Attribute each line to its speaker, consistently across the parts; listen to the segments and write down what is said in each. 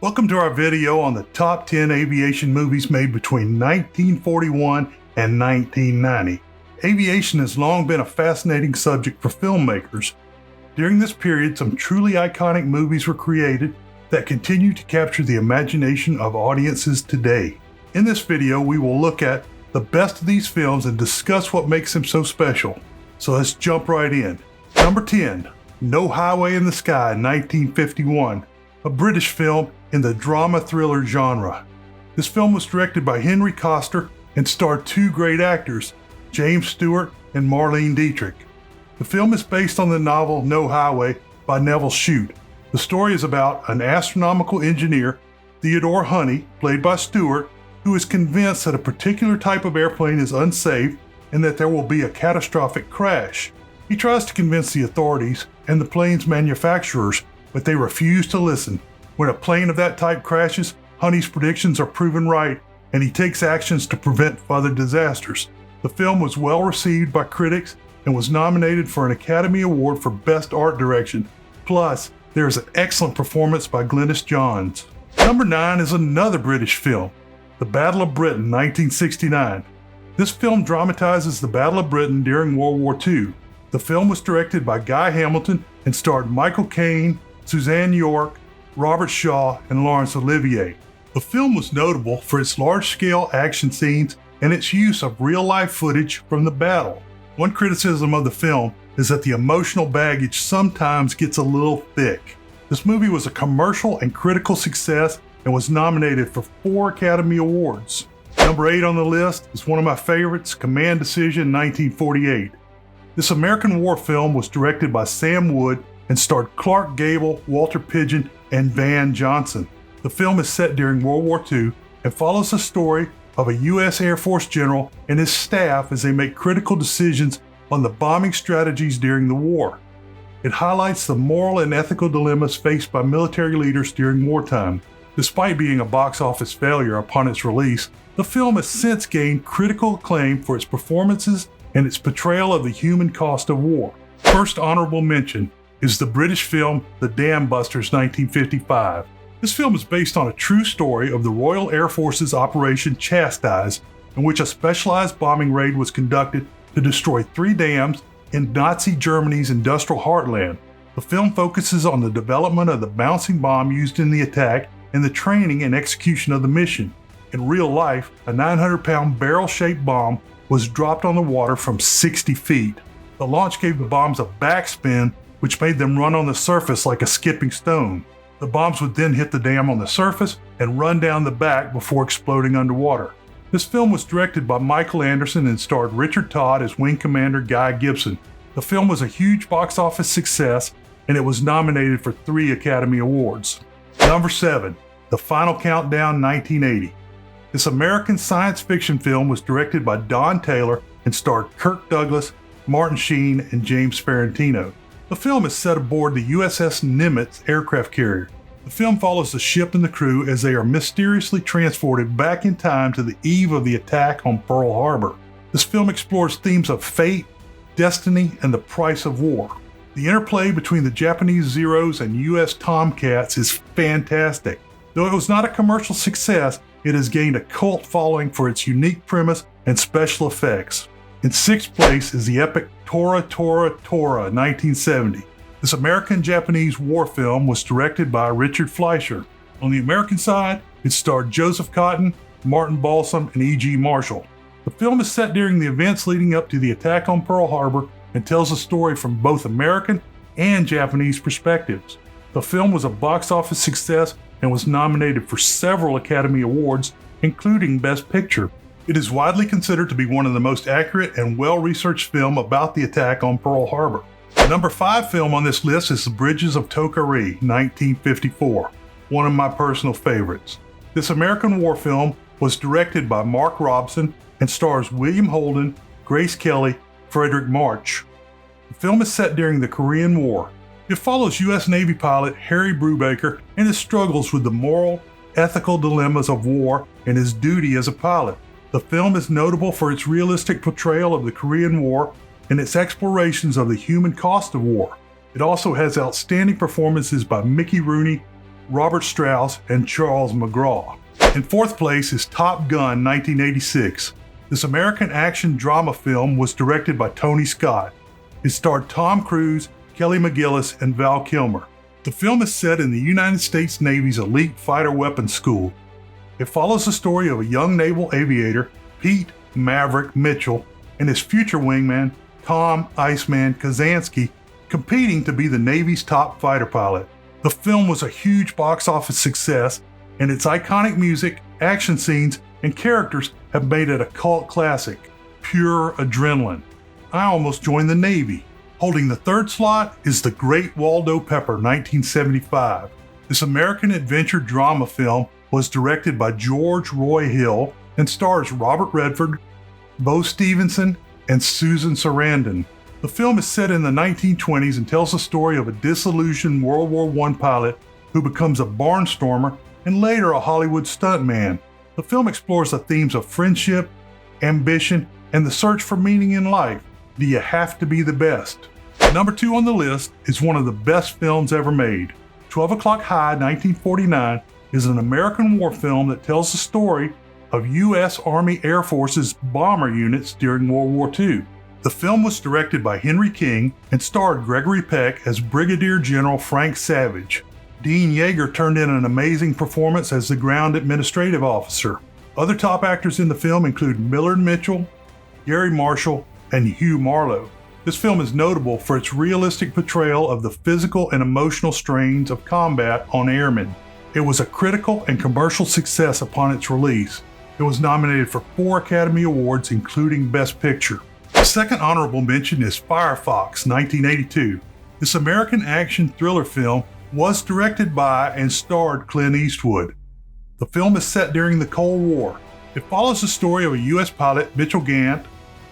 Speaker 1: Welcome to our video on the top 10 aviation movies made between 1941 and 1990. Aviation has long been a fascinating subject for filmmakers. During this period, some truly iconic movies were created that continue to capture the imagination of audiences today. In this video, we will look at the best of these films and discuss what makes them so special. So let's jump right in. Number 10, No Highway in the Sky, 1951, a British film in the drama thriller genre. This film was directed by Henry Koster and starred two great actors, James Stewart and Marlene Dietrich. The film is based on the novel No Highway by Neville Shute. The story is about an astronomical engineer, Theodore Honey, played by Stewart, who is convinced that a particular type of airplane is unsafe and that there will be a catastrophic crash. He tries to convince the authorities and the plane's manufacturers, but they refuse to listen. When a plane of that type crashes, Honey's predictions are proven right, and he takes actions to prevent further disasters. The film was well received by critics and was nominated for an Academy Award for Best Art Direction. Plus, there is an excellent performance by Glynis Johns. Number 9 is another British film, The Battle of Britain, 1969. This film dramatizes the Battle of Britain during World War II. The film was directed by Guy Hamilton and starred Michael Caine, Suzanne York, Robert Shaw, and Laurence Olivier. The film was notable for its large-scale action scenes and its use of real-life footage from the battle. One criticism of the film is that the emotional baggage sometimes gets a little thick. This movie was a commercial and critical success and was nominated for 4 Academy Awards. Number 8 on the list is one of my favorites, Command Decision, 1948. This American war film was directed by Sam Wood and starred Clark Gable, Walter Pidgeon, and Van Johnson. The film is set during World War II and follows the story of a U.S. Air Force general and his staff as they make critical decisions on the bombing strategies during the war. It highlights the moral and ethical dilemmas faced by military leaders during wartime. Despite being a box office failure upon its release, the film has since gained critical acclaim for its performances and its portrayal of the human cost of war. First honorable mention is the British film The Dam Busters, 1955. This film is based on a true story of the Royal Air Force's Operation Chastise, in which a specialized bombing raid was conducted to destroy 3 dams in Nazi Germany's industrial heartland. The film focuses on the development of the bouncing bomb used in the attack and the training and execution of the mission. In real life, a 900-pound barrel-shaped bomb was dropped on the water from 60 feet. The launch gave the bombs a backspin, which made them run on the surface like a skipping stone. The bombs would then hit the dam on the surface and run down the back before exploding underwater. This film was directed by Michael Anderson and starred Richard Todd as Wing Commander Guy Gibson. The film was a huge box office success and it was nominated for 3 Academy Awards. Number 7, The Final Countdown, 1980. This American science fiction film was directed by Don Taylor and starred Kirk Douglas, Martin Sheen, and James Ferrantino. The film is set aboard the USS Nimitz aircraft carrier. The film follows the ship and the crew as they are mysteriously transported back in time to the eve of the attack on Pearl Harbor. This film explores themes of fate, destiny, and the price of war. The interplay between the Japanese Zeros and US Tomcats is fantastic. Though it was not a commercial success, it has gained a cult following for its unique premise and special effects. In 6th place is the epic Tora, 1970. This American-Japanese war film was directed by Richard Fleischer. On the American side, it starred Joseph Cotton, Martin Balsam, and E.G. Marshall. The film is set during the events leading up to the attack on Pearl Harbor and tells a story from both American and Japanese perspectives. The film was a box office success and was nominated for several Academy Awards, including Best Picture. It is widely considered to be one of the most accurate and well-researched film about the attack on Pearl Harbor. The number 5 film on this list is The Bridges of Toko-Ri, 1954, one of my personal favorites. This American war film was directed by Mark Robson and stars William Holden, Grace Kelly, Frederick March. The film is set during the Korean War. It follows U.S. Navy pilot Harry Brubaker and his struggles with the moral, ethical dilemmas of war and his duty as a pilot. The film is notable for its realistic portrayal of the Korean War and its explorations of the human cost of war. It also has outstanding performances by Mickey Rooney, Robert Strauss, and Charles McGraw. In fourth place is Top Gun 1986. This American action drama film was directed by Tony Scott. It starred Tom Cruise, Kelly McGillis, and Val Kilmer. The film is set in the United States Navy's elite fighter weapons school. It follows the story of a young naval aviator, Pete Maverick Mitchell, and his future wingman, Tom Iceman Kazansky, competing to be the Navy's top fighter pilot. The film was a huge box office success, and its iconic music, action scenes, and characters have made it a cult classic. Pure adrenaline. I almost joined the Navy. Holding the third slot is The Great Waldo Pepper, 1975. This American adventure drama film was directed by George Roy Hill and stars Robert Redford, Bo Stevenson, and Susan Sarandon. The film is set in the 1920s and tells the story of a disillusioned World War I pilot who becomes a barnstormer and later a Hollywood stuntman. The film explores the themes of friendship, ambition, and the search for meaning in life. Do you have to be the best? Number 2 on the list is one of the best films ever made. 12 O'Clock High, 1949, is an American war film that tells the story of U.S. Army Air Force's bomber units during World War II. The film was directed by Henry King and starred Gregory Peck as Brigadier General Frank Savage. Dean Yeager turned in an amazing performance as the ground administrative officer. Other top actors in the film include Millard Mitchell, Gary Marshall, and Hugh Marlowe. This film is notable for its realistic portrayal of the physical and emotional strains of combat on airmen. It was a critical and commercial success upon its release. It was nominated for 4 Academy Awards, including Best Picture. The second honorable mention is Firefox, 1982. This American action thriller film was directed by and starred Clint Eastwood. The film is set during the Cold War. It follows the story of a U.S. pilot, Mitchell Gant,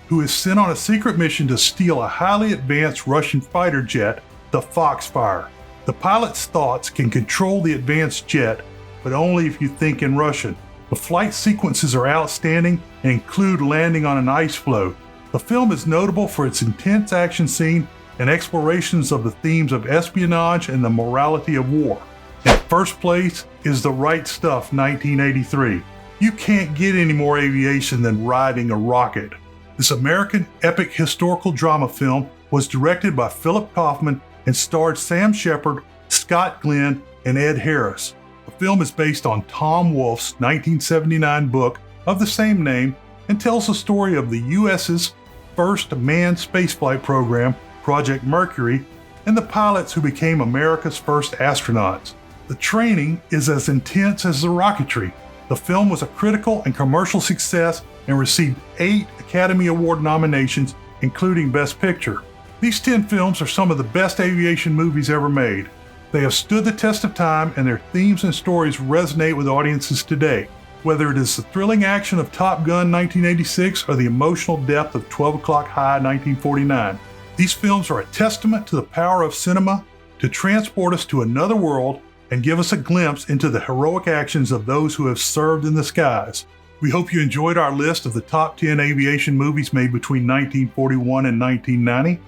Speaker 1: who is sent on a secret mission to steal a highly advanced Russian fighter jet, the Foxfire. The pilot's thoughts can control the advanced jet, but only if you think in Russian. The flight sequences are outstanding and include landing on an ice floe. The film is notable for its intense action scene and explorations of the themes of espionage and the morality of war. In first place is The Right Stuff, 1983. You can't get any more aviation than riding a rocket. This American epic historical drama film was directed by Philip Kaufman and starred Sam Shepard, Scott Glenn, and Ed Harris. The film is based on Tom Wolfe's 1979 book of the same name and tells the story of the U.S.'s first manned spaceflight program, Project Mercury, and the pilots who became America's first astronauts. The training is as intense as the rocketry. The film was a critical and commercial success and received 8 Academy Award nominations, including Best Picture. These 10 films are some of the best aviation movies ever made. They have stood the test of time, and their themes and stories resonate with audiences today. Whether it is the thrilling action of Top Gun 1986 or the emotional depth of 12 O'Clock High 1949, these films are a testament to the power of cinema to transport us to another world and give us a glimpse into the heroic actions of those who have served in the skies. We hope you enjoyed our list of the top 10 aviation movies made between 1941 and 1990.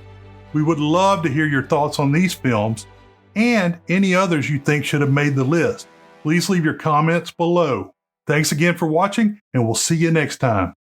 Speaker 1: We would love to hear your thoughts on these films and any others you think should have made the list. Please leave your comments below. Thanks again for watching, and we'll see you next time.